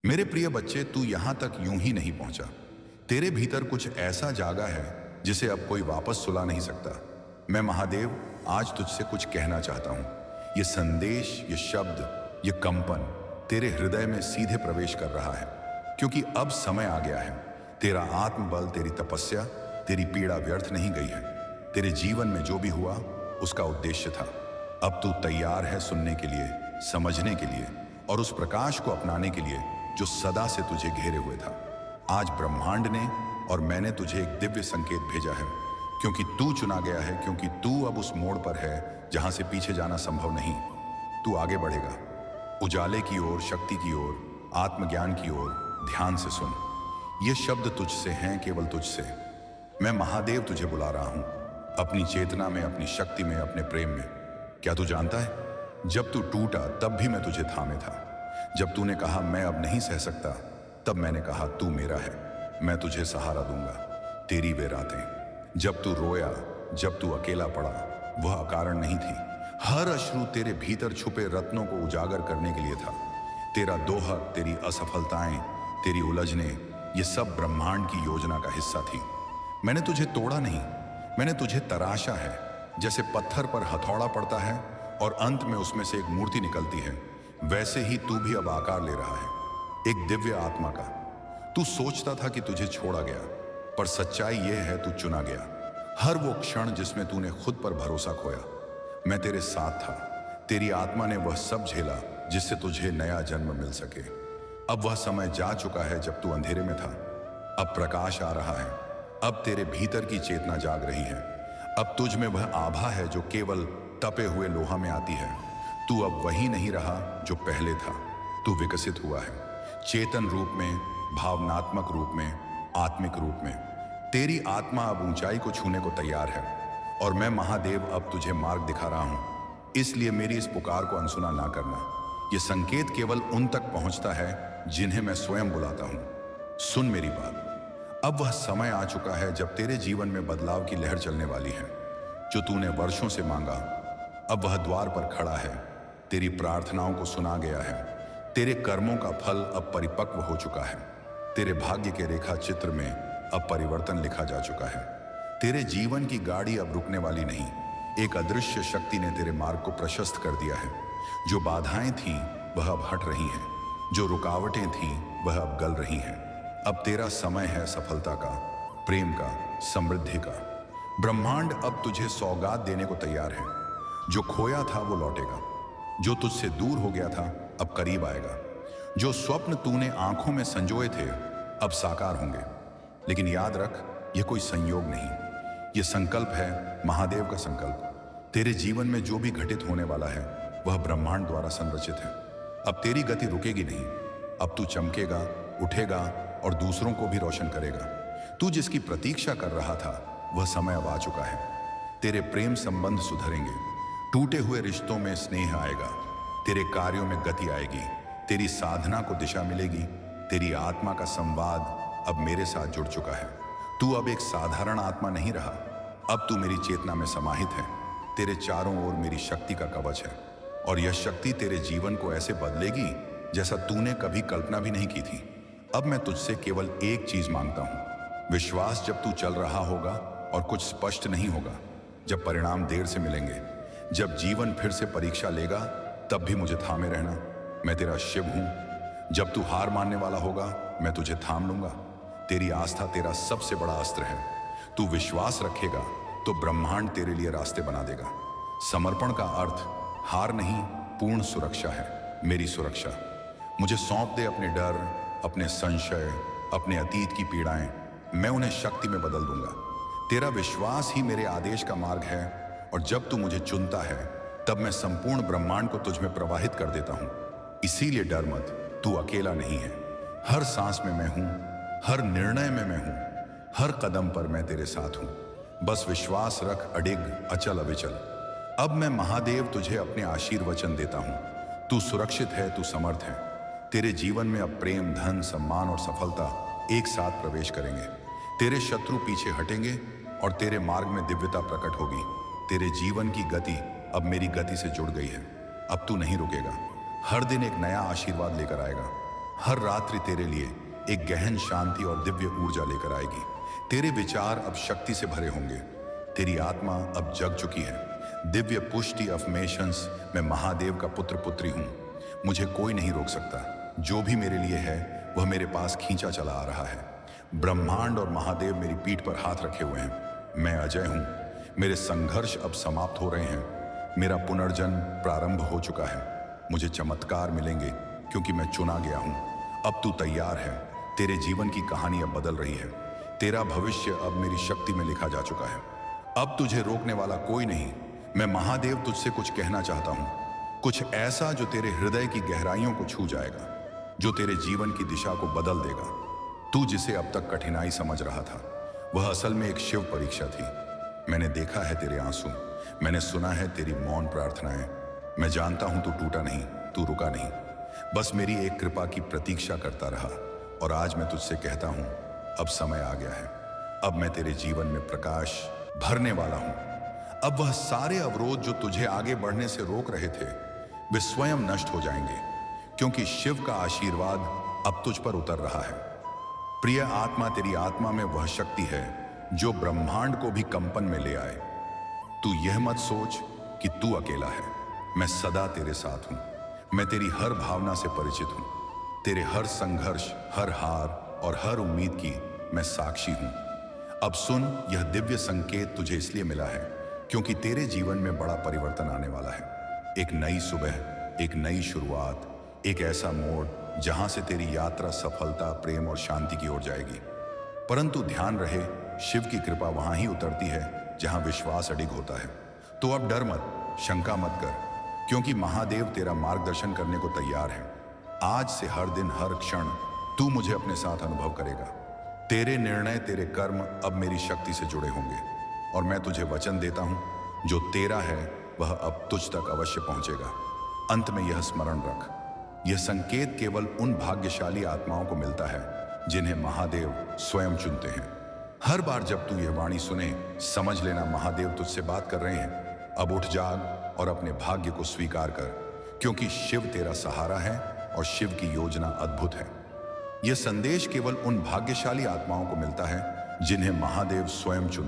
मेरे प्रिय बच्चे, तू यहां तक यूं ही नहीं पहुंचा। तेरे भीतर कुछ ऐसा जागा है जिसे अब कोई वापस सुला नहीं सकता। मैं महादेव आज तुझसे कुछ कहना चाहता हूं। ये संदेश, ये शब्द, ये कंपन तेरे हृदय में सीधे प्रवेश कर रहा है, क्योंकि अब समय आ गया है। तेरा आत्मबल, तेरी तपस्या, तेरी पीड़ा व्यर्थ नहीं गई है। तेरे जीवन में जो भी हुआ उसका उद्देश्य था। अब तू तैयार है सुनने के लिए, समझने के लिए और उस प्रकाश को अपनाने के लिए जो सदा से तुझे घेरे हुए था। आज ब्रह्मांड ने और मैंने तुझे एक दिव्य संकेत भेजा है, क्योंकि तू चुना गया है, क्योंकि तू अब उस मोड़ पर है जहां से पीछे जाना संभव नहीं। तू आगे बढ़ेगा, उजाले की ओर, शक्ति की ओर, आत्मज्ञान की ओर। ध्यान से सुन, ये शब्द तुझसे हैं, केवल तुझसे। मैं महादेव तुझे बुला रहा हूं, अपनी चेतना में, अपनी शक्ति में, अपने प्रेम में। क्या तू जानता है, जब तू टूटा तब भी मैं तुझे थामे था। जब तूने कहा मैं अब नहीं सह सकता, तब मैंने कहा तू मेरा है, मैं तुझे सहारा दूंगा। तेरी वे रातें जब तू रोया, जब तू अकेला पड़ा, वह अकारण नहीं थी। हर अश्रु तेरे भीतर छुपे रत्नों को उजागर करने के लिए था। तेरा दोहक, तेरी असफलताएं, तेरी उलझने, ये सब ब्रह्मांड की योजना का हिस्सा थी। मैंने तुझे तोड़ा नहीं, मैंने तुझे तराशा है। जैसे पत्थर पर हथौड़ा पड़ता है और अंत में उसमें से एक मूर्ति निकलती है, वैसे ही तू भी अब आकार ले रहा है, एक दिव्य आत्मा का। तू सोचता था कि तुझे छोड़ा गया, पर सच्चाई यह है तू चुना गया। हर वो क्षण जिसमें तूने खुद पर भरोसा खोया, मैं तेरे साथ था। तेरी आत्मा ने वह सब झेला जिससे तुझे नया जन्म मिल सके। अब वह समय जा चुका है जब तू अंधेरे में था, अब प्रकाश आ रहा है। अब तेरे भीतर की चेतना जाग रही है। अब तुझ में वह आभा है जो केवल तपे हुए लोहा में आती है। तू अब वही नहीं रहा जो पहले था। तू विकसित हुआ है, चेतन रूप में, भावनात्मक रूप में, आत्मिक रूप में। तेरी आत्मा अब ऊंचाई को छूने को तैयार है, और मैं महादेव अब तुझे मार्ग दिखा रहा हूं। इसलिए मेरी इस पुकार को अनसुना ना करना। यह संकेत केवल उन तक पहुंचता है जिन्हें मैं स्वयं बुलाता हूं। सुन मेरी बात, अब वह समय आ चुका है जब तेरे जीवन में बदलाव की लहर चलने वाली है। जो तूने वर्षों से मांगा, अब वह द्वार पर खड़ा है। तेरी प्रार्थनाओं को सुना गया है। तेरे कर्मों का फल अब परिपक्व हो चुका है। तेरे भाग्य के रेखा चित्र में अब परिवर्तन लिखा जा चुका है। तेरे जीवन की गाड़ी अब रुकने वाली नहीं। एक अदृश्य शक्ति ने तेरे मार्ग को प्रशस्त कर दिया है। जो बाधाएं थीं वह अब हट रही हैं, जो रुकावटें थीं वह अब गल रही हैं। अब तेरा समय है सफलता का, प्रेम का, समृद्धि का। ब्रह्मांड अब तुझे सौगात देने को तैयार है। जो खोया था वो लौटेगा, जो तुझसे दूर हो गया था अब करीब आएगा। जो स्वप्न तूने आंखों में संजोए थे अब साकार होंगे। लेकिन याद रख, यह कोई संयोग नहीं, यह संकल्प है, महादेव का संकल्प। तेरे जीवन में जो भी घटित होने वाला है वह ब्रह्मांड द्वारा संरचित है। अब तेरी गति रुकेगी नहीं। अब तू चमकेगा, उठेगा और दूसरों को भी रोशन करेगा। तू जिसकी प्रतीक्षा कर रहा था वह समय अब आ चुका है। तेरे प्रेम संबंध सुधरेंगे, टूटे हुए रिश्तों में स्नेह आएगा, तेरे कार्यों में गति आएगी, तेरी साधना को दिशा मिलेगी। तेरी आत्मा का संवाद अब मेरे साथ जुड़ चुका है। तू अब एक साधारण आत्मा नहीं रहा, अब तू मेरी चेतना में समाहित है। तेरे चारों ओर मेरी शक्ति का कवच है, और यह शक्ति तेरे जीवन को ऐसे बदलेगी जैसा तूने कभी कल्पना भी नहीं की थी। अब मैं तुझसे केवल एक चीज मांगता हूं, विश्वास। जब तू चल रहा होगा और कुछ स्पष्ट नहीं होगा, जब परिणाम देर से मिलेंगे, जब जीवन फिर से परीक्षा लेगा, तब भी मुझे थामे रहना। मैं तेरा शिव हूं। जब तू हार मानने वाला होगा, मैं तुझे थाम लूंगा। तेरी आस्था तेरा सबसे बड़ा अस्त्र है। तू विश्वास रखेगा तो ब्रह्मांड तेरे लिए रास्ते बना देगा। समर्पण का अर्थ हार नहीं, पूर्ण सुरक्षा है, मेरी सुरक्षा। मुझे सौंप दे अपने डर, अपने संशय, अपने अतीत की पीड़ाएं। मैं उन्हें शक्ति में बदल दूंगा। तेरा विश्वास ही मेरे आदेश का मार्ग है, और जब तू मुझे चुनता है तब मैं संपूर्ण ब्रह्मांड को तुझ में प्रवाहित कर देता हूं। इसीलिए डर मत, तू अकेला नहीं है। हर सांस में मैं हूं, हर निर्णय में मैं हूं, हर कदम पर मैं तेरे साथ हूं। बस विश्वास रख, अडिग, अचल, अविचल। अब मैं महादेव तुझे अपने आशीर्वचन देता हूं। तू सुरक्षित है, तू समर्थ है। तेरे जीवन में अब प्रेम, धन, सम्मान और सफलता एक साथ प्रवेश करेंगे। तेरे शत्रु पीछे हटेंगे और तेरे मार्ग में दिव्यता प्रकट होगी। तेरे जीवन की गति अब मेरी गति से जुड़ गई है। अब तू नहीं रुकेगा, हर दिन एक नया आशीर्वाद लेकर आएगा। हर रात्रि तेरे लिए एक गहन शांति और दिव्य ऊर्जा लेकर आएगी। तेरे विचार अब शक्ति से भरे होंगे। तेरी आत्मा अब जग चुकी है। दिव्य पुष्टि अफर्मेशंस, मैं महादेव का पुत्र पुत्री हूं। मुझे कोई नहीं रोक सकता। जो भी मेरे लिए है वह मेरे पास खींचा चला आ रहा है। ब्रह्मांड और महादेव मेरी पीठ पर हाथ रखे हुए हैं। मैं अजय हूं। मेरे संघर्ष अब समाप्त हो रहे हैं। मेरा पुनर्जन्म प्रारंभ हो चुका है। मुझे चमत्कार मिलेंगे क्योंकि मैं चुना गया हूं। अब तू तैयार है। तेरे जीवन की कहानी अब बदल रही है। तेरा भविष्य अब मेरी शक्ति में लिखा जा चुका है। अब तुझे रोकने वाला कोई नहीं। मैं महादेव तुझसे कुछ कहना चाहता हूं, कुछ ऐसा जो तेरे हृदय की गहराइयों को छू जाएगा, जो तेरे जीवन की दिशा को बदल देगा। तू जिसे अब तक कठिनाई समझ रहा था, वह असल में एक शिव परीक्षा थी। मैंने देखा है तेरे आंसू, मैंने सुना है तेरी मौन प्रार्थनाएं। मैं जानता हूं तू टूटा नहीं, तू रुका नहीं, बस मेरी एक कृपा की प्रतीक्षा करता रहा। और आज मैं तुझसे कहता हूं, अब समय आ गया है। अब मैं तेरे जीवन में प्रकाश भरने वाला हूं। अब वह सारे अवरोध जो तुझे आगे बढ़ने से रोक रहे थे, वे स्वयं नष्ट हो जाएंगे, क्योंकि शिव का आशीर्वाद अब तुझ पर उतर रहा है। प्रिय आत्मा, तेरी आत्मा में वह शक्ति है जो ब्रह्मांड को भी कंपन में ले आए। तू यह मत सोच कि तू अकेला है। मैं सदा तेरे साथ हूं। मैं तेरी हर भावना से परिचित हूं। तेरे हर संघर्ष, हर हार और हर उम्मीद की मैं साक्षी हूं। अब सुन, यह दिव्य संकेत तुझे इसलिए मिला है क्योंकि तेरे जीवन में बड़ा परिवर्तन आने वाला है। एक नई सुबह, एक नई शुरुआत, एक ऐसा मोड़ जहां से तेरी यात्रा सफलता, प्रेम और शांति की ओर जाएगी। परंतु ध्यान रहे, शिव की कृपा वहां ही उतरती है जहां विश्वास अडिग होता है। तो अब डर मत, शंका मत कर, क्योंकि महादेव तेरा मार्गदर्शन करने को तैयार है। आज से हर दिन, हर क्षण तू मुझे अपने साथ अनुभव करेगा। तेरे निर्णय, तेरे कर्म अब मेरी शक्ति से जुड़े होंगे। और मैं तुझे वचन देता हूं, जो तेरा है वह अब तुझ तक अवश्य पहुंचेगा। अंत में यह स्मरण रख, यह संकेत केवल उन भाग्यशाली आत्माओं को मिलता है जिन्हें महादेव स्वयं चुनते हैं। हर बार जब तू यह वाणी सुने, समझ लेना महादेव तुझसे बात कर रहे हैं। अब उठ, जाग और अपने भाग्य को स्वीकार कर, क्योंकि शिव तेरा सहारा है और शिव की योजना अद्भुत है। यह संदेश केवल उन भाग्यशाली आत्माओं को मिलता है जिन्हें महादेव स्वयं चुनते हैं।